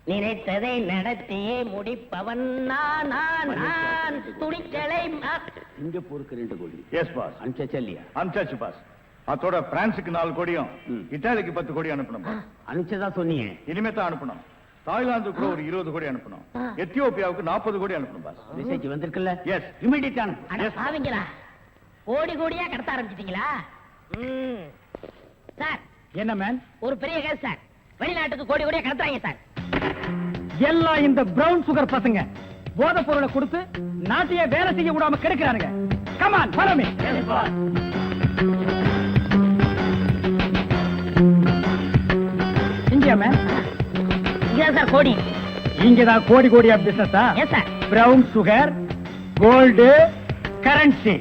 நினைத்ததை நடத்தியே முடிப்பவன் நான் நான் நான் துணிச்சலை சிங்கப்பூருக்கு 2 கோடி. S boss. அனுப்பிச்சா இல்லையா? அனுப்பிச்சாச்சு பாஸ். அதோட பிரான்ஸுக்கு 4 கோடியும் இத்தாலிக்கு 10 கோடி அனுப்பணும் பாஸ். அனுப்பிச்சதா சொன்னீங்க. இனிமே தான் அனுப்பணும். தாய்லாந்துக்கு ஒரு 20 கோடி அனுப்பணும். எத்தியோப்பியாவுக்கு 40 கோடி அனுப்பணும் பாஸ். மெசேஜ் வந்திருக்குல்ல? எஸ். இமிடியேட் பாவீங்களா, கோடி கோடியா கடத்த ஆரம்பிச்சிட்டீங்களா? சார் என்ன மேன்? ஒரு பெரிய கேஸ் சார். வெளிநாட்டுக்கு கோடி கோடியா கடத்துறாங்க சார். எல்லாம் இந்த பிரவுன் சுகர் பசங்க போதை பொருளை கொடுத்து நாட்டையே வேலை செய்ய விடாம கெடுக்கிறானுங்க. Come on follow me. இங்கயா மேன்? இங்கதான் சார் கோடி. இங்கதான் கோடி கோடியா பிசினஸா? Yes sir. Brown sugar, gold, currency.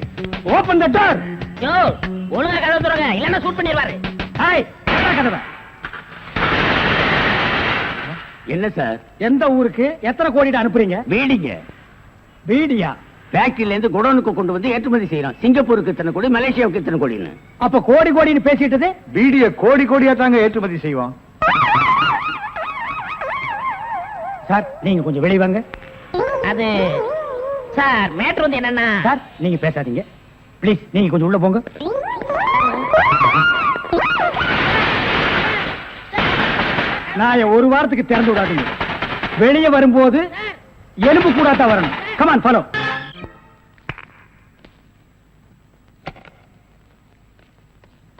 Open the door. Yo, ஒழுங்கா கதவை திறங்க, இல்லன்னா ஷூட் பண்ணிடுவாரு. ஹாய், கதவை. என்ன சார்? எந்த ஊருக்கு எத்தனை கோடி அனுப்புறீங்க? வீடிங்க. வீடியா? ஃபேக்டரியில இருந்து குடோனுக்கு கொண்டு வந்து ஏற்றுமதி செய்யறோம். சிங்கப்பூருக்கு இத்தனை கோடி, மலேசியாவுக்கு இத்தனை கோடின்னு. அப்ப கோடி கோடின்னு பேசிட்டது? வீடிய கோடி கோடியா தாங்க ஏற்றுமதி செய்வோம். சார் நீங்க கொஞ்சம் வெளிய வாங்க. அது சார் மேட்டர் வந்து என்னன்னா சார் நீங்க பேசாதீங்க ப்ளீஸ். நீங்க கொஞ்சம் உள்ள போங்க. நான் ஒரு வாரத்துக்கு திறந்து விடாதீங்க. வெளியே வரும்போது எலும்பு கூடாதான் வரணும். Come on follow.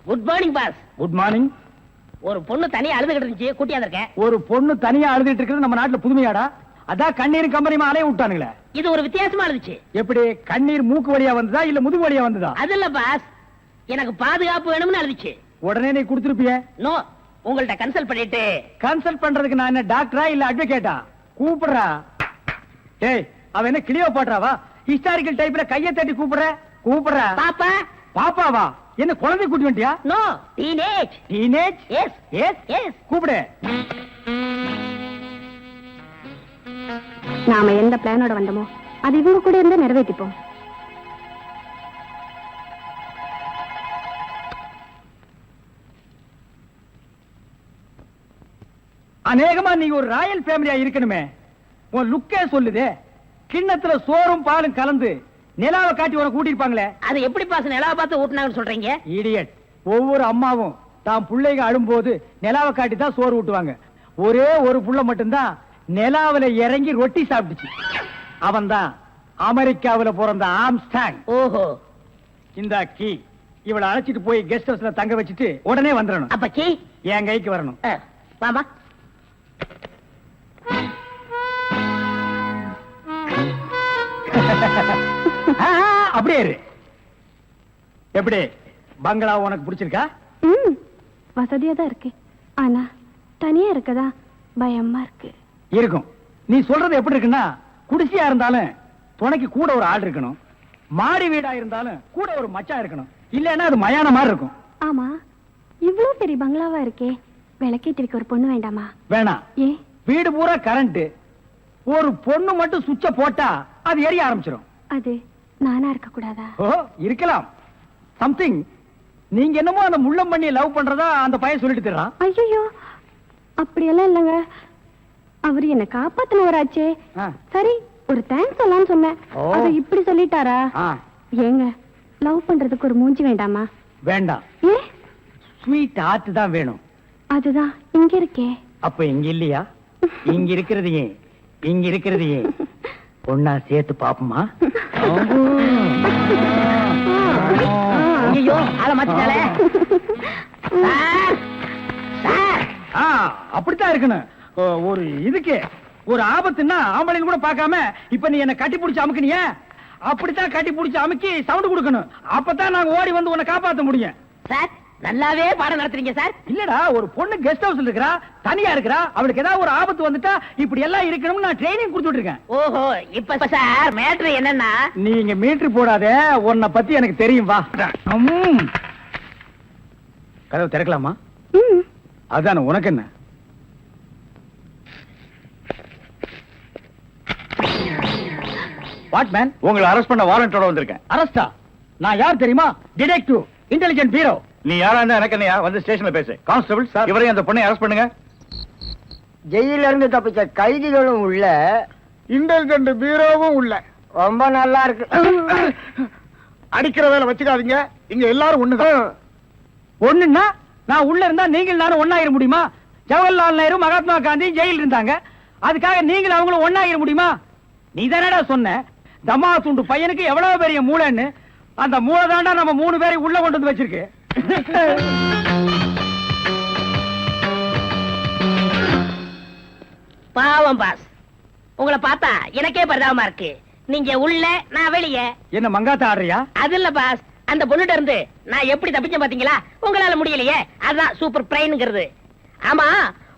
Good morning boss. Good morning. ஒரு பொண்ணு தனியா அழுதுகிட்டு இருந்துச்சு, கூட்டியா இருக்கேன். ஒரு பொண்ணு தனியா அழுதுட்டு இருக்கிறது நம்ம நாட்டுல புதுமையாடா? அதான் கண்ணீர் கம்பெனிமா அலைய விட்டானுங்களே. இது ஒரு வித்தியாசமா இருந்துச்சு. எப்படி? கண்ணீர் மூக்கு வழியா வந்ததா இல்ல முதுகு வழியா வந்ததா? அது இல்ல பாஸ், எனக்கு பாதுகாப்பு வேணும்னு அழுதுச்சு. உடனே நீ கொடுத்துருப்பிய? நோ, உங்கள்ட்ட கன்சல்ட் பண்ணிட்டு. கன்சல்ட் பண்றதுக்கு நான் என்ன டாக்டரா இல்ல அட்வொகேட்டா? கூப்பிடுறா. ஏய், அவ என்ன கிளியோபாட்ராவா? ஹிஸ்டாரிக்கல் டைப்ல கையை தட்டி கூப்பிடுறா. பாப்பா. பாப்பாவா? என்ன குழந்தை கூட்டி வந்துட்டியா? No, teenage. Teenage? Yes yes yes. கூப்பிடு. நாம எந்த பிளானோட வந்தோமோ அது இவங்க கூட இருந்து நிறைவேற்றிப்போம். அநேகமா நீங்க ஒரு ராயல் ஃபேமிலியா இருக்கணுமே. உன் லுக்கே சொல்லுதே. கிண்ணத்துல சோறும் பாலும் கலந்து நிலாவை காட்டி உன கூட்டிருப்பாங்களே. அது எப்படி பாஸ் நிலாவை பார்த்து ஊட்டினாங்கன்னு சொல்றீங்க? இடியட். ஒவ்வொரு அம்மாவும் தாம் பிள்ளைங்க அழும்போது நிலாவை காட்டி தான் சோறு ஊட்டுவாங்க. ஒரே ஒரு புள்ள மட்டும்தான் நிலாவில இறங்கி ரொட்டி சாப்பிட்டுச்சு. அவன் தான் அமெரிக்காவில பிறந்த ஆம்ஸ்டாங். ஓஹோ. இந்த கீ இவளை அழைச்சிட்டு போய் கெஸ்ட் ஹவுஸ்ல தங்க வச்சுட்டு உடனே வந்துடணும். அப்ப கீ என் கைக்கு வரணும். வாமா. அப்படியே இரு. எப்படி பங்களா உனக்கு பிடிச்சிருக்கா? வசதியா தான் இருக்கு. ஆனா தனியா இருக்கதா பயமா இருக்கு. இருக்கும். நீ சொல்றது எப்படி இருக்குன்னா, குடிசையா இருந்தாலும் துணைக்கு கூட ஒரு ஆள் இருக்கணும். மாடி வீடா இருந்தாலும் கூட ஒரு மச்சான் இருக்கணும். இல்லன்னா அது மயான மாதிரி இருக்கும். ஆமா, இவ்வளவு பெரிய பங்களாவா இருக்கே, விளக்கேற்றிருக்க ஒரு பொண்ணு வேண்டாமா? வேணாம். ஏ? வீடு பூரா கரண்ட். ஒரு பொண்ணு மட்டும் சுவிட்ச போட்டா அது எரிய ஆரம்பிச்சிடும். அது நானா இருக்க கூடாதா? ஓ, இருக்கலாம். சம்திங். நீங்க என்னமோ அந்த முள்ளம் பண்ணி லவ் பண்றதா அந்த பையன் சொல்லிட்டு தர்றான். ஐயோ, அப்படியெல்லாம் இல்லங்க. அவரு என்ன காப்பாத்தினவராச்சே. சரி, ஒரு தேங்க்ஸ் சொல்லலாம்னு சொன்னேன். அது இப்படி சொல்லிட்டாரா? ஏங்க, லவ் பண்றதுக்கு ஒரு மூஞ்சி வேண்டாமா? வேண்டாம். ஏ? ஸ்வீட் ஹார்ட் தான் வேணும். அதுதான் இங்க இருக்கே. அப்ப இங்க இல்லையா? இங்க இருக்கிறதையே இங்க இருக்கிறதையே ஒன்னா சேர்த்து பாப்போமா? ஐயோ, ஆள மாத்திட்டாளே. அப்படித்தான் இருக்கணும். ஒரு இதுக்கு ஒரு ஆபத்துன்னா ஆம்பளைன்னு கூட பார்க்காம இப்ப நீ என்ன கட்டி பிடிச்சு அமுக்குனிய, அப்படித்தான் கட்டி பிடிச்சு அமுக்கி சவுண்ட் கொடுக்கணும். அப்பதான் நாங்க ஓடி வந்து உன்னை காப்பாத்த முடியும். சார் நல்லாவே பாடம் நடத்துறீங்க சார். இல்லடா, ஒரு பொண்ணு கெஸ்ட் ஹவுஸ்ல இருக்கறா, தனியா இருக்கறா. அவளுக்கு ஏதாவது ஒரு ஆபத்து வந்துட்டா இப்படி எல்லாம் இருக்கணும்னு நான் ட்ரைனிங் கொடுத்துட்டு இருக்கேன். ஓஹோ, இப்ப சார் மேட்ரு என்னன்னா, நீங்க மீட்டர் போடாத, உன்னை பத்தி எனக்கு தெரியும். வா. கதவு திறக்கலாமா? அதான, உனக்கு என்ன? What man? உங்களை அரெஸ்ட் பண்ண வாரண்டோட வந்திருக்கேன். அரஸ்டா? நான் யார் தெரியுமா? Detective, intelligent bureau. நீ யாரா இருந்தா எனக்கு என்னையா? வந்து ஸ்டேஷன்ல பேசு. கான்ஸ்டபிள் சார், இவரையும் அந்த பொண்ணை அரெஸ்ட் பண்ணுங்க. ஜெயில இருந்து தப்பிச்ச கைதிகளும் உள்ள, இன்டெலிஜென்ட் பீரோவும் உள்ள. ரொம்ப நல்லா இருக்கு. அடிக்கிற வேலை வச்சுக்காதீங்க, இங்க எல்லாரும் ஒண்ணுதான். ஒண்ணுன்னா நான் உள்ள இருந்தா நீங்கள் நானும் ஒண்ணாயிர முடியுமா? ஜவஹர்லால் நேரு மகாத்மா காந்தி ஜெயில இருந்தாங்க, அதுக்காக நீங்களும் அவங்களும் ஒண்ணாயிர முடியுமா? நீ தானடா சொன்ன தமா துண்டு பையனுக்கு எவ்வளவு பெரிய மூளைன்னு. அந்த மூளை தாண்டா நம்ம 3 பேரை உள்ள கொண்டு வந்து வச்சிருக்கு. பாவம் பாஸ், உங்களை பார்த்தா எனக்கே பரிதாபமா இருக்கு. நீங்க உள்ள, நான் வெளியே. என்ன மங்காத்த ஆடுறியா? அது இல்ல பாஸ், அந்த பொண்ணுட்ட இருந்து நான் எப்படி தப்பிச்சேன் பாத்தீங்களா? உங்களால முடியலையே, அதான் சூப்பர் பிரைன்ங்கிறது. ஆமா,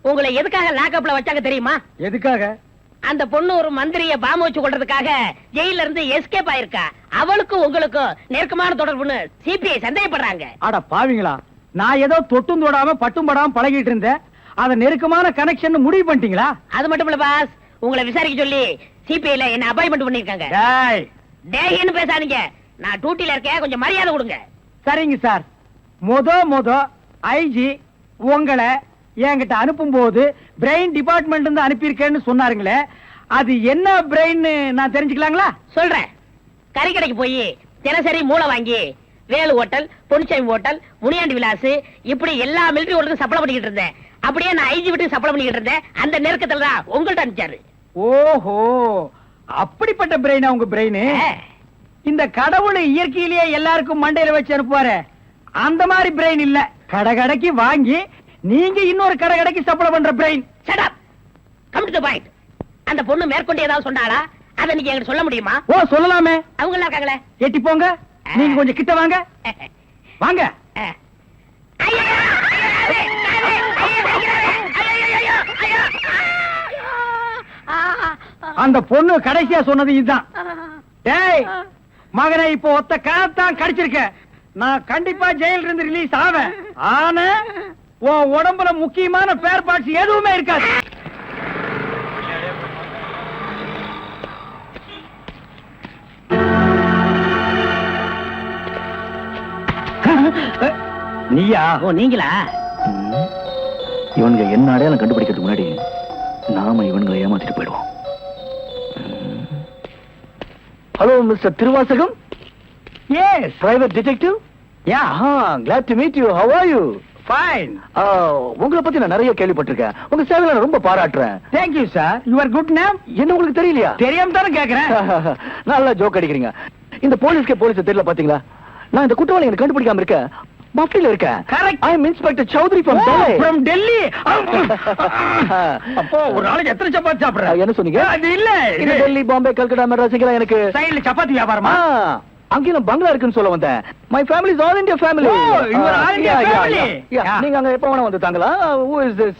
உங்களை எதுக்காக லாக்அப்ல வச்சாங்க தெரியுமா? எதுக்காக? அந்த பொண்ணு ஒரு மந்திரிய பாம்பு வச்சு கொள்றதுக்காக ஜெயில இருந்து எஸ்கேப் ஆயிருக்கா. அவளுக்கும் உங்களுக்கும் நெருக்கமான தொடர்புன்னு சிபிஐ சந்தேகப்படுறாங்க. அட பாவிங்களா, நான் ஏதோ தொட்டும் தொடாம பட்டும் படாம பழகிட்டு இருந்தேன், அத நெருக்கமான கனெக்ஷன் முடிவு பண்ணிட்டீங்களா? அது மட்டும் இல்ல பாஸ், உங்களை விசாரிக்க சொல்லி சிபிஐல என்ன அப்பாயின்மெண்ட் பண்ணிருக்காங்க. டேய், டேய்னு பேசாதீங்க, நான் டியூட்டில இருக்கேன், கொஞ்சம் மரியாதை கொடுங்க. சரிங்க சார். மொத ஐஜி உங்களை என்கிட்ட அனுப்பும் போது பிரெயின் டிபார்ட்மெண்ட் இருந்து அனுப்பியிருக்கேன்னு சொன்னாருங்களே, அது என்ன பிரெயின் நான் தெரிஞ்சுக்கலாங்களா? சொல்றேன். கறி கடைக்கு போய் தினசரி மூளை வாங்கி வேலு ஹோட்டல், பொன்னிச்சாமி ஹோட்டல், முனியாண்டி விலாஸ் இப்படி எல்லா மிலிட்டரி ஹோட்டலுக்கும் சப்ளை பண்ணிக்கிட்டு இருந்தேன். அப்படியே நான் ஐஜி வீட்டுக்கு சப்ளை பண்ணிக்கிட்டு இருந்தேன். அந்த நெருக்கத்துல தான் உங்கள்ட்ட அனுப்பிச்சாரு. ஓஹோ, அப்படிப்பட்ட பிரெயினா உங்க பிரெயின்? இந்த கடவுள் இயற்கையிலேயே எல்லாருக்கும் மண்டையில வச்சு அனுப்புவாரு, அந்த மாதிரி பிரெயின் இல்ல. கடகடைக்கு வாங்கி நீங்க இன்னொரு கடகடைக்கு சப்ளை பண்ற brain. Shut up, come to the point. அந்த பொண்ணு மேற்கொண்டு ஏதாவது சொன்னாளா? அதை நீங்க எங்களுக்கு சொல்ல முடியுமா? ஓ, சொல்லலாமே. அவங்க எல்லாம் இருக்காங்களே. எட்டி போங்க, நீங்க கொஞ்சம் கிட்ட வாங்க. வாங்க. அந்த பொண்ணு கடைசியா சொன்னது இதுதான். டேய் மகனை, இப்போ ஒத்த காத்தான் கடிச்சிருக்க. நான் கண்டிப்பா ஜெயில இருந்து ரிலீஸ் ஆவேன். ஆனா உன் உடம்புல முக்கியமான பேர் பார்ட்ஸ் எதுவுமே இருக்காது. நீயா? ஓ, நீங்களா? இவனுங்க என்ன அடையாளம் கண்டுபிடிக்கிறதுக்கு முன்னாடி நாம இவனுங்களை ஏமாத்திட்டு போயிடுவோம். Hello mister Thiruvasagam. Yes, private detective. Yeah, glad to meet you. How are you? Fine. உங்களை பத்தி நான் நிறைய கேள்விப்பட்டிருக்கேன். உங்க சேவையில நான் ரொம்ப பாராட்டுறேன். Thank you sir. Your good name? என்ன உங்களுக்கு தெரியலையா? தெரியாம தானே கேக்குறேன். நல்லா ஜோக் அடிக்கிறீங்க. இந்த போலீஸ்க்கு போலீஸ் தெரியல பாத்தீங்களா? நான் இந்த குற்றவாளி எனக்கு கண்டுபிடிக்காம இருக்கேன். மஃப்டில இருக்கேன். Correct. I am Inspector Chowdhury from Delhi. From Delhi. அப்போ ஒரு நாளைக்கு எத்தனை சப்பாத்தி சாப்பிடுற? என்ன சொன்னீங்க? அது இல்ல, இந்த டெல்லி, பாம்பே, கல்கட்டா, மெட்ராஸ்க்கு எனக்கு சைடுல சப்பாத்தி வியாபாரமா? அங்கேயும் பங்களா இருக்குன்னு சொல்ல வந்தேன். My family is all India family. Oh, you are all India family. Yeah. நீங்க அங்க எப்ப வேணா வந்து தாங்களா? Who is this?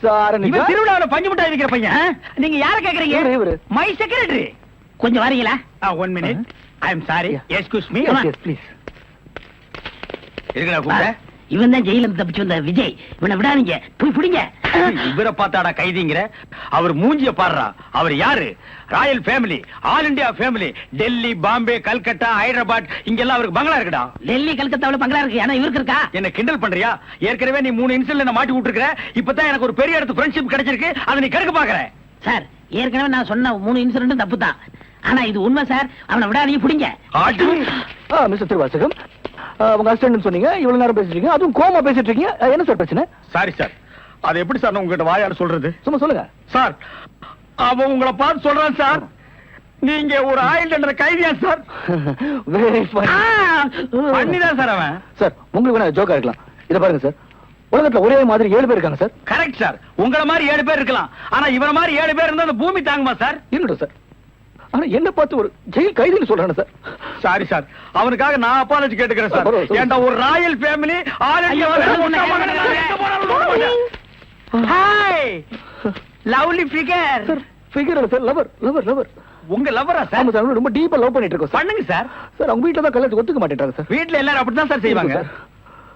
இவன் திருவிழாவுல பஞ்சு மிட்டாய் விக்கிற பையன். நீங்க யார கேக்குறீங்க? இவரு. My secretary. கொஞ்சம் வரீங்களா? 1 minute. I am sorry. Excuse me. Yes, yes, please. இருக்கடா கூப்பிட்ட. இவன் தான் ஜெயில இருந்து தப்பிச்சு வந்த விஜய். இவனை விடாதீங்க, போய் பிடிங்க. இவரை பார்த்தாடா கைதிங்கிற? அவர் மூஞ்சிய பாடுறா. அவர் யாரு? Royal family, all India family. Delhi, Bombay, Calcutta, Hyderabad இங்கெல்லாம் அவருக்கு பங்களா இருக்குடா. டெல்லி, கல்கத்தாவுல பங்களா இருக்கு, ஆனா இவருக்கு இருக்கா? என்ன கிண்டல் பண்றியா? ஏற்கனவே நீ 3 இன்சிடென்ட்ல என்ன மாட்டி விட்டுருக்க. இப்பதான் எனக்கு ஒரு பெரிய இடத்து ஃப்ரெண்ட்ஷிப் கிடைச்சிருக்கு, அதை நீ கெடுக்க பாக்குற. சார், ஏற்கனவே நான் சொன்ன 3 இன்சிடென்ட் தப்பு தான். ஆனா இது உண்மை சார். அவனை விடாதீங்க, பிடிங்க. மிஸ்டர் திருவாசகம், உங்க அசிஸ்டன்ட் சொன்னீங்க, இவ்வளவு நேரம் பேசிட்டு இருக்கீங்க, அதுவும் கோமா பேசிட்டு இருக்கீங்க. என்ன சார் பிரச்சனை? சாரி சார், அது எப்படி சார் உங்ககிட்ட வாயால சொல்றது? சும்மா சொல்லுங்க சார். அவன் உங்களை பார்த்து சொல்றான் சார், நீங்க ஒரு ஆயில் என்ற கைதியா சார்? Very fine. பண்ணிதான் சார் அவன். சார், உங்களுக்கு வேணா ஜோக்கா இருக்கலாம். இத பாருங்க சார், உலகத்துல ஒரே மாதிரி 7 பேர் இருக்காங்க சார். கரெக்ட் சார், உங்கள மாதிரி 7 பேர் இருக்கலாம், ஆனா இவர மாதிரி 7 பேர் இருந்தா அந்த பூமி தாங்குமா சார்? இருக்கட்டும் சார், ஆனா என்ன பார்த்து ஒரு ஜெயில் கைதின்னு சொல்றானே சார். சாரி சார், அவனுக்காக நான் அப்பாலஜி கேட்டுக்கிறேன் சார். பரவாயில்ல. ஏண்டா ஒரு Royal family, all India hi lovely figure. Sir, figure இல்ல சார், லவர் லவர் லவர். உங்க லவ்வரா ஆமா சார்? சார், ரொம்ப டீப்பா லவ் பண்ணிட்டு இருக்கோம் சார். பண்ணுங்க சார். சார், அவங்க வீட்ல தான் கல்யாணத்துக்கு ஒத்துக்க மாட்டேன்றாங்க சார். வீட்ல எல்லாரும் அப்படிதான் சார் செய்வாங்க. சார்.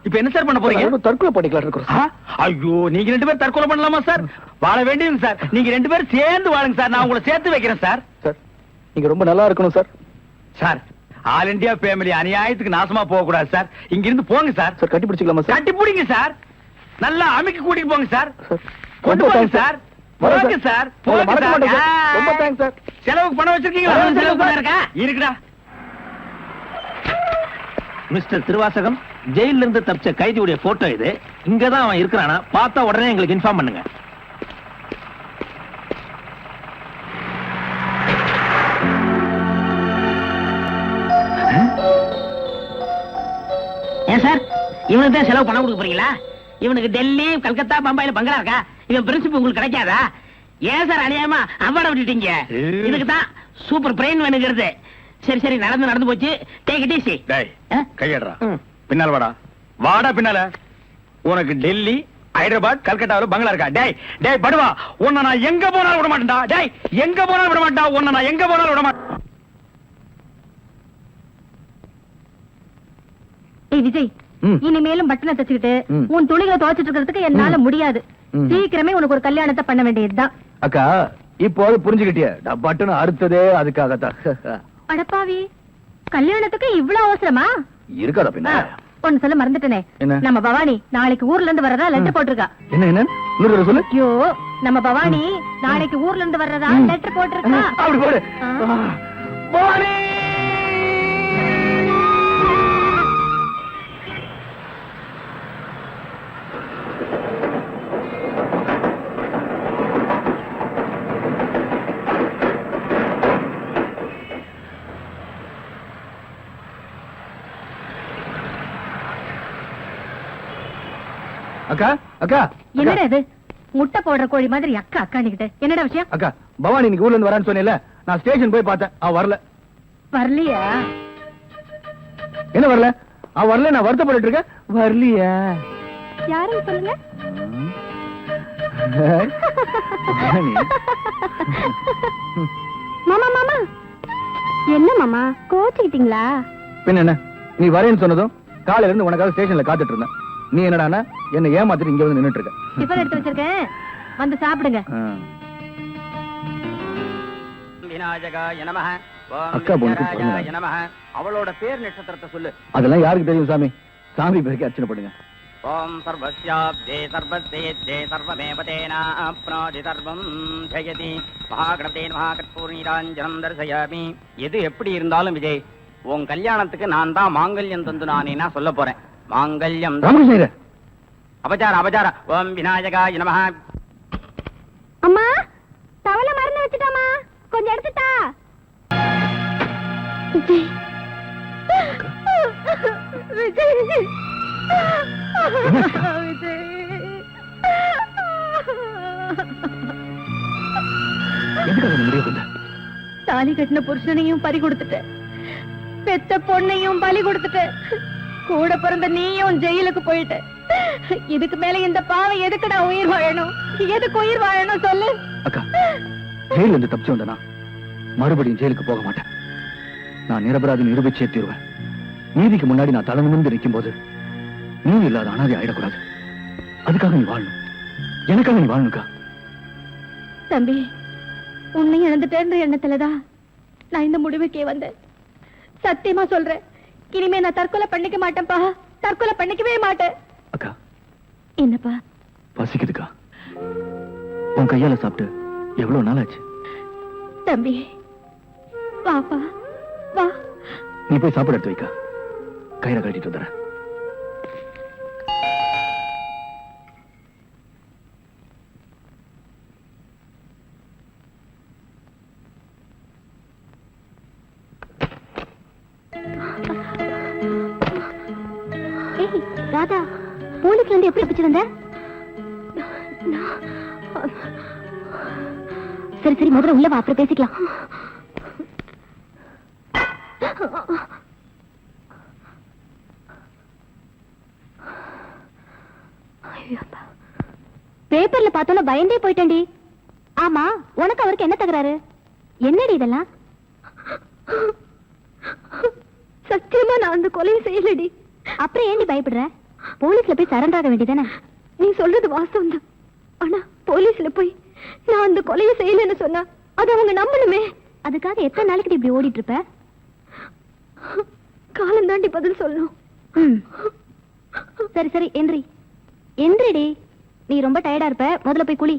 இப்போ என்ன சார் பண்ண போறீங்க? நம்ம தற்கொலை பண்ணிக்கலாம் இருக்கோம் ஆ? சார். ஐயோ, நீங்க 2 பேரும் தற்கொலை பண்ணலாமா சார்? வாழ வேண்டியது சார். நீங்க 2 பேரும் சேர்ந்து வாழுங்க சார், நான் உங்களை சேர்த்து வைக்கிறேன் சார். சார், நீங்க ரொம்ப நல்லா இருக்கணும் sir. Sir, all India family அநியாயத்துக்கு நாசமா போக கூடாது சார். இங்க இருந்து போங்க சார். சார், கட்டி பிடிச்சிக்கலாமா சார்? கட்டி பிடிங்க சார். நல்லா அமைக்க கூட்டிட்டு போங்க சார். சார், கொண்டு ரொம்ப போங்க thanks சார். போங்க சார், மறக்க மாட்டேன் சார். ரொம்ப தேங்க்ஸ் சார். செலவுக்கு பணம் வச்சிருக்கீங்களா? செலவு பண்ண இருக்கா? இருக்குடா. மிஸ்டர் திருவாசகம், ஜெயில இருந்து தப்பிச்ச கைதியுடைய போட்டோ இது. இங்கதான் அவன் இருக்கிறானா பார்த்தா உடனே எங்களுக்கு இன்ஃபார்ம் பண்ணுங்க. ஏன் சார் இவனுக்கு தான் செலவு பணம் கொடுக்க போறீங்களா? இவனுக்கு டெல்லி, கல்கத்தா, பம்பாயில பங்களா இருக்கா? இவன் பிரின்சிபல் உங்களுக்கு கிடைக்காதா? ஏன் சார் அநியாயமா அவார்ட விட்டுட்டீங்க? இதுக்கு தான் சூப்பர் பிரெயின் வேணுங்கிறது. சரி சரி, நடந்து நடந்து போச்சு. Take it easy. டேய், கையடுறா. பின்னால வாடா. வாடா பின்னால. உனக்கு டெல்லி, ஹைதராபாத், கல்கட்டாவுல பங்களா இருக்கா? டேய் டேய் படுவா, உன்னை நான் எங்க போனாலும் விட மாட்டேன்டா. டேய், எங்க போனாலும் விட மாட்டேன். உன்னை நான் எங்க போனாலும் விட மாட்டேன். ஏய் விஜய், இனிமேலும் பட்டனை தச்சுக்கிட்டு உன் துணிகளை துவைச்சிட்டு இருக்கிறதுக்கு என்னால முடியாது. சீக்கிரமே உனக்கு ஒரு கல்யாணத்தை பண்ண வேண்டியதுதான். அக்கா, இப்போ புரிஞ்சுக்கிட்டிய? பட்டுன்னு அறுத்ததே அதுக்காகத்தான். அடப்பாவி, கல்யாணத்துக்கு இவ்வளவு அவசரமா? இருக்காதா பின்ன? ஒன்னு சொல்ல மறந்துட்டனே, என்ன? நம்ம பவானி நாளைக்கு ஊர்ல இருந்து வர்றதா லெட்டர் போட்டிருக்கா. என்ன என்ன இன்னொரு தடவை சொல்லு. ஐயோ, நம்ம பவானி நாளைக்கு ஊர்ல இருந்து வர்றதா லெட்டர் போட்டிருக்கா. அப்படி போடு. பவானி! அக்கா அக்கா, என்னடா இது முட்டை போடுற கோழி மாதிரி அக்கா அக்கானிக்கிட்டு? என்னடா விஷயம்? அக்கா, பவானி இன்னைக்கு ஊர்ல இருந்து வரான்னு சொன்னேன்ல, நான் ஸ்டேஷன் போய் பார்த்தேன், அவ வரல. வரலையா? என்ன வரல? அவ வரல, நான் வருத்தப்பட்டு இருக்கேன். வரலையா? யாருன்னு சொல்லுங்க. பவானி. மாமா மாமா, என்ன மாமா கோச்சிக்கிட்டீங்களா? பின்ன என்ன, நீ வரேன்னு சொன்னதும் காலையில இருந்து உனக்காக ஸ்டேஷன்ல காத்துட்டு இருந்தேன். நீ என்னடானா என்ன ஏமாத்திட்டு இங்க வந்து நின்னுட்டு இருக்க. டிஃபன் எடுத்து வச்சிருக்கேன், வந்து சாப்பிடுங்க. விநாயகாய நமஹ. அக்கா பொண்ணுக்கு பிறந்த நாள். நமஹ. அவளோட பேர் நட்சத்திரத்தை சொல்லு. அதெல்லாம் யாருக்கு தெரியும் சாமி? சாமி பேருக்கு அர்ச்சனை பண்ணுங்க. ஓம் சர்வஸ்யாப்தே சர்வசேத்யே சர்வமேவதேனாப்னோதி சர்வம் ஜெயதி. மகாகணபதே மகாகற்பூர்ணீராஞ்சனம் தரிசயாமி. எது எப்படி இருந்தாலும் விஜய், உன் கல்யாணத்துக்கு நான் தான் மாங்கல்யம் தந்து நானேனா சொல்ல போறேன். மாங்கல்யம் ராமகிருஷ்ண அபச்சார அபச்சார. ஓம் விநாயகாய நமஹ. அம்மா, தவளை மறந்து வச்சுட்டாமா, கொஞ்சம் எடுத்துட்டா. விஜய், விஜய், விஜய். எதுக்காக நீ முடிவு பண்ண? தாலி கட்டின புருஷனையும் பறி கொடுத்துட்டேன், பெத்த பொண்ணையும் பலி கொடுத்துட்டேன், கூட பிறந்த நீயும் ஜெயிலுக்கு போயிட்ட. இதுக்கு மேல இந்த பாவம் எதுக்குடா உயிர் வாழணும்? எதுக்கு உயிர் வாழணும் சொல்லு. அக்கா, ஜெயில இருந்து தப்பிச்சு வந்தனா மறுபடியும் ஜெயிலுக்கு போக மாட்டேன். நான் நிரபராதி நிரூபிச்சே தீருவேன். நீதிக்கு முன்னாடி நான் தலை நிமிர்ந்து நிற்கும் போது நீ இல்லாத அனாதை ஆயிடக்கூடாது. அதுக்காக நீ வாழணும், எனக்காக நீ வாழணுக்கா. தம்பி, உன்னை இழந்துட்டேன்ற எண்ணத்துலதான் நான் இந்த முடிவுக்கே வந்தேன். சத்தியமா சொல்றேன், இனிமே நான் தற்கொலை பண்ணிக்க மாட்டேன்ப்பா, தற்கொலை பண்ணிக்கவே மாட்டேன். அக்கா, என்னப்பா? பசிக்குதுக்கா. உன் கையால சாப்பிட்டு எவ்வளவு நாள் ஆச்சு? தம்பி, வாப்பா வா. நீ போய் சாப்பாடு எடுத்து வைக்கா, கயிறை கட்டிட்டு வந்துடுறேன். ராதா, போலீஸ்ல இருந்து எப்படி தப்பிச்சு வந்த? சரி சரி, முதல்ல உள்ள வா, அப்புறம் பேசிக்கலாம். பேப்பர்ல பார்த்தோன்னு பயந்தே போயிட்டேன்டி. ஆமா, உனக்கு அவருக்கு என்ன தகராறு? என்னடி இதெல்லாம்? சத்தியமா நான் அந்த கொலையை செய்யலடி. அப்புறம் ஏண்டி பயப்படுற? போலீஸ்ல போய் சரண்டர் ஆக வேண்டியதானே? நீ சொல்றது வாஸ்தவம் தான், ஆனா போலீஸ்ல போய் நான் அந்த கொலையை செய்யலன்னு சொன்னா அது அவங்க நம்பணுமே. அதுக்காக எத்தனை நாளைக்கு இப்படி ஓடிட்டு இருப்ப? காலம் தாண்டி பதில் சொல்லணும். சரி சரி, எந்திரி எந்திரிடி. நீ ரொம்ப டயர்டா இருப்ப, முதல்ல போய் குளி.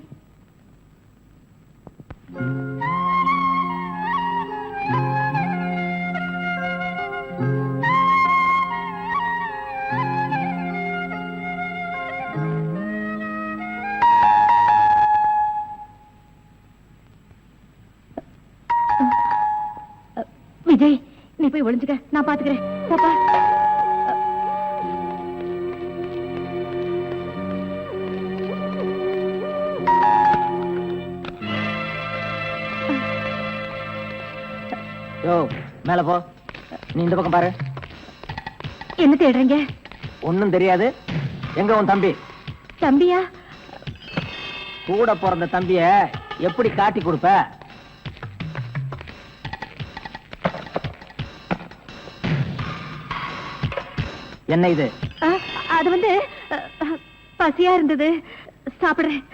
விஜய், நீ போய் ஒளிஞ்சுக்க, நான் பாத்துக்கிறேன். பாப்பா. யோ, மேல போ. நீ இந்த பக்கம் பாரு. என்ன தேடுறீங்க? ஒண்ணும் தெரியாது. எங்க உன் தம்பி? தம்பியா? கூட பிறந்த தம்பிய எப்படி காட்டி கொடுப்ப? என்ன இது? அது வந்து பசியா இருந்தது, சாப்பிடுறேன்.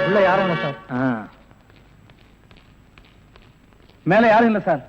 உள்ள யாரும் இல்ல சார். மேல யாரும் இல்ல சார்.